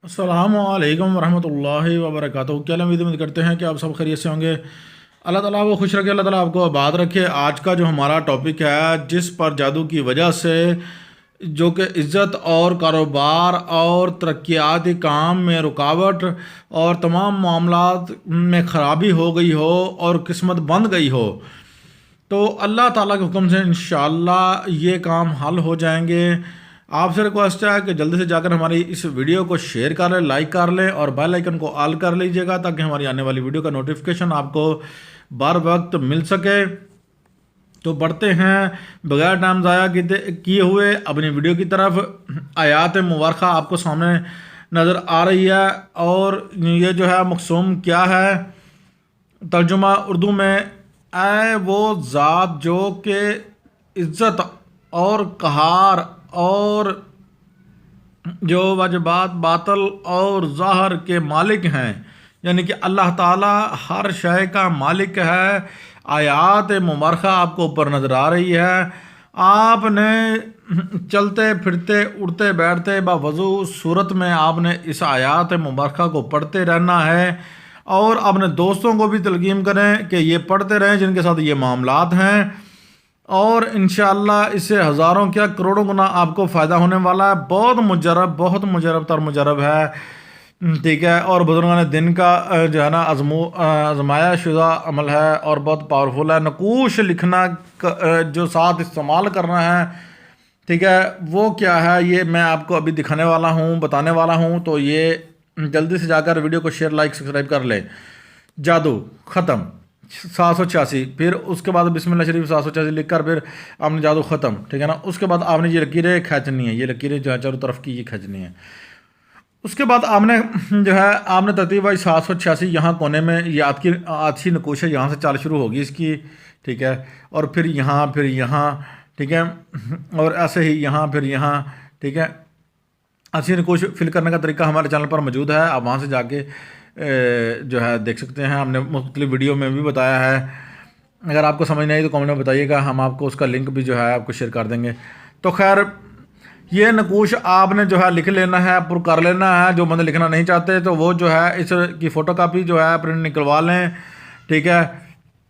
السلام علیکم ورحمۃ اللہ وبرکاتہ۔ کیا امید کرتے ہیں کہ آپ سب خیریت سے ہوں گے۔ اللہ تعالیٰ وہ خوش رکھے، اللہ تعالیٰ آپ کو آباد رکھے۔ آج کا جو ہمارا ٹاپک ہے، جس پر جادو کی وجہ سے جو کہ عزت اور کاروبار اور ترقیاتی کام میں رکاوٹ اور تمام معاملات میں خرابی ہو گئی ہو اور قسمت بند گئی ہو، تو اللہ تعالیٰ کے حکم سے انشاءاللہ یہ کام حل ہو جائیں گے۔ آپ سے ریکویسٹ ہے کہ جلدی سے جا کر ہماری اس ویڈیو کو شیئر کر لیں، لائک کر لیں اور بیل آئیکن کو آل کر لیجئے گا، تاکہ ہماری آنے والی ویڈیو کا نوٹیفیکیشن آپ کو بر وقت مل سکے۔ تو بڑھتے ہیں بغیر ٹائم ضائع کیے ہوئے اپنی ویڈیو کی طرف۔ آیات مبارکہ آپ کو سامنے نظر آ رہی ہے، اور یہ جو ہے مقسوم کیا ہے؟ ترجمہ اردو میں: اے وہ ذات جو کہ عزت اور قہار اور جو واجبات باطل اور ظاہر کے مالک ہیں، یعنی کہ اللہ تعالیٰ ہر شے کا مالک ہے۔ آیات مبارکہ آپ کو اوپر نظر آ رہی ہے۔ آپ نے چلتے پھرتے اٹھتے بیٹھتے باوضو صورت میں آپ نے اس آیات مبارکہ کو پڑھتے رہنا ہے، اور اپنے دوستوں کو بھی تلقین کریں کہ یہ پڑھتے رہیں جن کے ساتھ یہ معاملات ہیں، اور انشاءاللہ اس سے ہزاروں کیا کروڑوں گنا آپ کو فائدہ ہونے والا ہے۔ بہت مجرب تر مجرب ہے، ٹھیک ہے، اور بزرگان دن کا جو ہے نا آزمایا شدہ عمل ہے، اور بہت پاورفل ہے۔ نقوش لکھنا جو ساتھ استعمال کرنا ہے، ٹھیک ہے، وہ کیا ہے یہ میں آپ کو ابھی دکھانے والا ہوں، بتانے والا ہوں۔ تو یہ جلدی سے جا کر ویڈیو کو شیئر لائک سبسکرائب کر لیں۔ جادو ختم 786، پھر اس کے بعد بسم اللہ شریف 786 لکھ کر پھر آپ نے جادو ختم، ٹھیک ہے نا۔ اس کے بعد آپ نے یہ لکیریں کھینچنی ہے، یہ لکیریں جو ہے چاروں طرف کی یہ کھینچنی ہے۔ اس کے بعد آپ نے جو ہے آپ نے ترتیب 786 یہاں کونے میں یہ آتشی نقوش ہے، یہاں سے چال شروع ہوگی اس کی، ٹھیک ہے، اور پھر یہاں ٹھیک ہے، اور ایسے ہی یہاں پھر یہاں، ٹھیک ہے۔ آتشی نقوش فل کرنے کا طریقہ ہمارے چینل پر موجود ہے، آپ وہاں سے جا کے جو ہے دیکھ سکتے ہیں۔ ہم نے مختلف ویڈیو میں بھی بتایا ہے۔ اگر آپ کو سمجھ نہیں آئی تو کامنٹ میں بتائیے گا، ہم آپ کو اس کا لنک بھی جو ہے آپ کو شیئر کر دیں گے۔ تو خیر، یہ نقوش آپ نے جو ہے لکھ لینا ہے، پر کر لینا ہے۔ جو بندے لکھنا نہیں چاہتے تو وہ جو ہے اس کی فوٹو کاپی جو ہے پرنٹ نکلوا لیں، ٹھیک ہے۔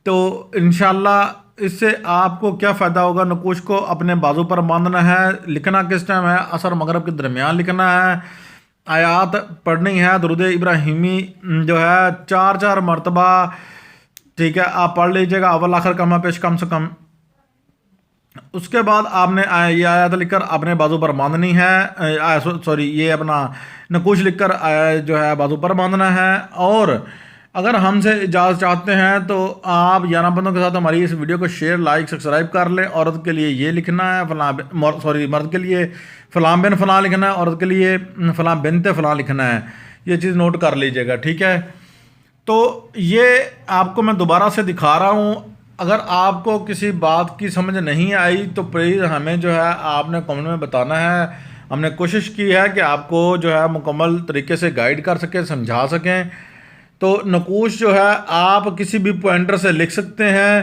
تو انشاءاللہ اس سے آپ کو کیا فائدہ ہوگا؟ نقوش کو اپنے بازو پر باندھنا ہے۔ لکھنا کس ٹائم ہے؟ عصر مغرب کے درمیان لکھنا ہے۔ آیات پڑھنی ہے، درود ابراہیمی جو ہے 4 مرتبہ، ٹھیک ہے، آپ پڑھ لیجئے گا، اول آخر کلمہ پیش کم سے کم۔ اس کے بعد آپ نے یہ آیات لکھ کر اپنے بازو پر باندھنی ہے، یہ اپنا نقوش لکھ کر جو ہے بازو پر باندھنا ہے۔ اور اگر ہم سے اجازت چاہتے ہیں تو آپ 11 بندوں کے ساتھ ہماری اس ویڈیو کو شیئر لائک سبسکرائب کر لیں۔ عورت کے لیے یہ لکھنا ہے مرد کے لیے فلاں بن فلاں لکھنا ہے، عورت کے لیے فلاں بنت فلاں لکھنا ہے۔ یہ چیز نوٹ کر لیجئے گا، ٹھیک ہے۔ تو یہ آپ کو میں دوبارہ سے دکھا رہا ہوں۔ اگر آپ کو کسی بات کی سمجھ نہیں آئی تو پلیز ہمیں جو ہے آپ نے کامنٹ میں بتانا ہے۔ ہم نے کوشش کی ہے کہ آپ کو جو ہے مکمل طریقے سے گائیڈ کر سکیں، سمجھا سکیں۔ تو نقوش جو ہے آپ کسی بھی پوائنٹر سے لکھ سکتے ہیں،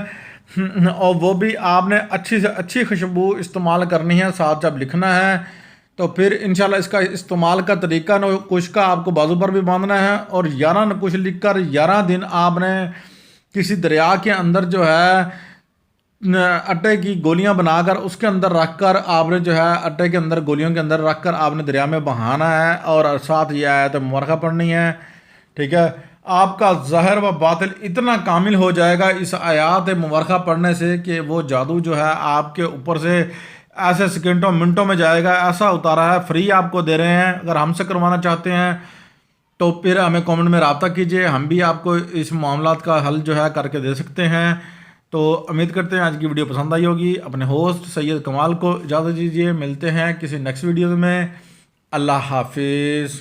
اور وہ بھی آپ نے اچھی سے اچھی خوشبو استعمال کرنی ہے ساتھ جب لکھنا ہے۔ تو پھر انشاءاللہ اس کا استعمال کا طریقہ نقوش کا آپ کو بازو پر بھی باندھنا ہے، اور 11 نقوش لکھ کر 11 دن آپ نے کسی دریا کے اندر جو ہے اٹے کی گولیاں بنا کر اس کے اندر رکھ کر آپ نے جو ہے اٹے کے اندر گولیوں کے اندر رکھ کر آپ نے دریا میں بہانا ہے، اور ساتھ یہ آیت مبارکہ پڑھنی ہے، ٹھیک ہے۔ آپ کا ظاہر و باطل اتنا کامل ہو جائے گا اس آیات مبارکہ پڑھنے سے کہ وہ جادو جو ہے آپ کے اوپر سے ایسے سیکنڈوں منٹوں میں جائے گا۔ ایسا اتارا ہے، فری آپ کو دے رہے ہیں۔ اگر ہم سے کروانا چاہتے ہیں تو پھر ہمیں کامنٹ میں رابطہ کیجئے، ہم بھی آپ کو اس معاملات کا حل جو ہے کر کے دے سکتے ہیں۔ تو امید کرتے ہیں آج کی ویڈیو پسند آئی ہوگی۔ اپنے ہوسٹ سید کمال کو اجازت دیجیے، ملتے ہیں کسی نیکسٹ ویڈیو میں۔ اللہ حافظ۔